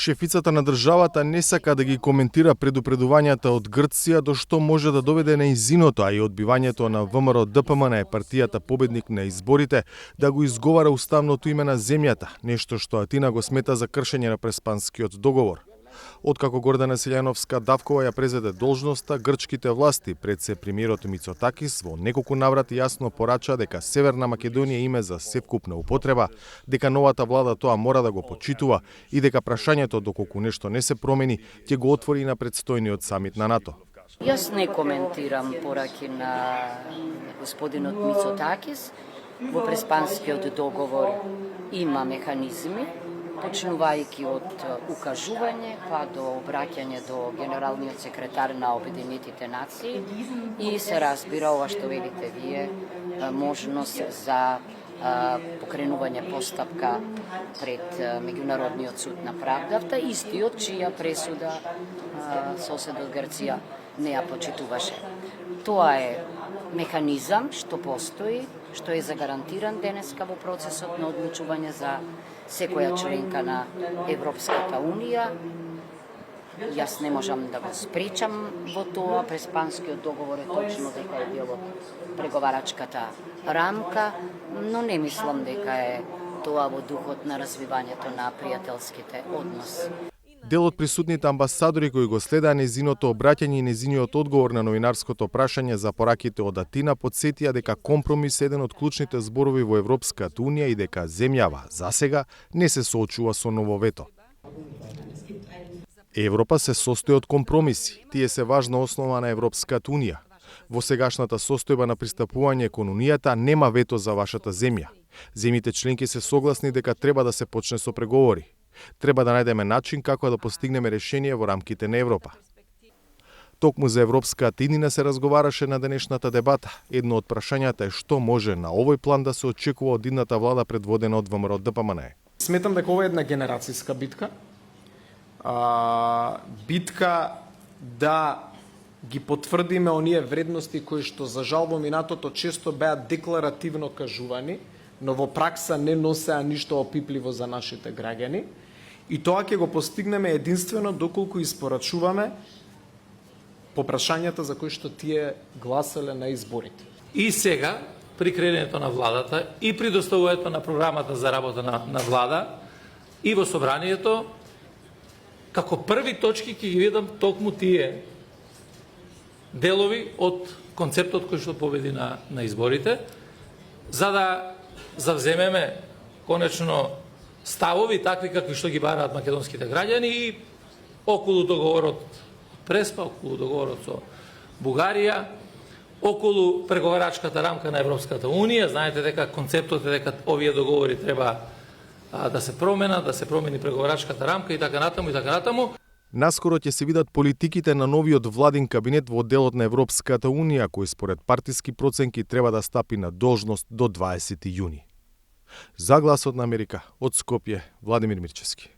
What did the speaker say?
Шефицата на државата не сака да ги коментира предупредувањата од Грција до што може да доведе нејзиното, а и одбивањето на ВМРО ДПМН партијата победник на изборите да го изговара уставното име на земјата, нешто што Атина го смета за кршење на Преспанскиот договор. Откако Гордана Силјановска Давкова ја презеде должноста, грчките власти пред се премиерот Мицотакис во неколку наврати јасно порача дека Северна Македонија име за севкупна употреба, дека новата влада тоа мора да го почитува и дека прашањето доколку нешто не се промени ќе го отвори на предстојниот самит на НАТО. Јас не коментирам пораки на господинот Мицотакис. Во Преспанскиот договор има механизми, почнувајќи од укажување па до обраќање до генералниот секретар на Обединетите нации и се разбира ова што велите вие, можност за покренување постапка пред Меѓународниот суд на правдата, истиот чија пресуда соседот Грција не ја почитуваше. Тоа е механизам што постои, што е загарантиран денеска во процесот на одлучување за секоја членка на Европската Унија. Јас не можам да го спречам во тоа. Преспанскиот договор е точно дека е дел од преговарачката рамка, но не мислам дека е тоа во духот на развивањето на пријателските односи. Дел од присутните амбасадори кои го следаа незиното обраќање и незиниот одговор на новинарското прашање за пораките од Атина потсетија дека компромис е еден од клучните зборови во Европската Унија и дека земјава засега не се соочува со ново вето. Европа се состои од компромиси. Тие се важна основа на Европската Унија. Во сегашната состојба на пристапување кон Унијата нема вето за вашата земја. Земјите членки се согласни дека треба да се почне со преговори. Треба да најдеме начин како да постигнеме решение во рамките на Европа. Токму за Европската иднина се разговараше на денешната дебата. Едно од прашањата е што може на овој план да се очекува од идната влада предводена од ВМРО ДПМН. Сметам дека ова е една генерацијска битка. Битка да ги потврдиме оние вредности кои што за жал во минатото често беа декларативно кажувани, но во пракса не носеа ништо опипливо за нашите граѓани. И тоа ќе го постигнеме единствено доколку испорачуваме по прашањата за кои што тие гласале на изборите. И сега, при креирањето на владата и при доставувањето на програмата за работа на влада и во собранието, како први точки ќе ги видам токму тие делови од концептот кој што победи на изборите, за да завземеме конечно ставови такви какви што ги бараат македонските граѓани и околу договорот Преспа, околу договорот со Бугарија, околу преговарачката рамка на Европската Унија. Знаете дека концептот е дека овие договори треба да се променат, да се промени преговарачката рамка и така натаму и така натаму. Наскоро ќе се видат политиките на новиот владин кабинет во делот на Европската Унија, кој според партиски проценки треба да стапи на должност до 20 јуни. За Гласот на Америка, од Скопје, Владимир Мирчевски.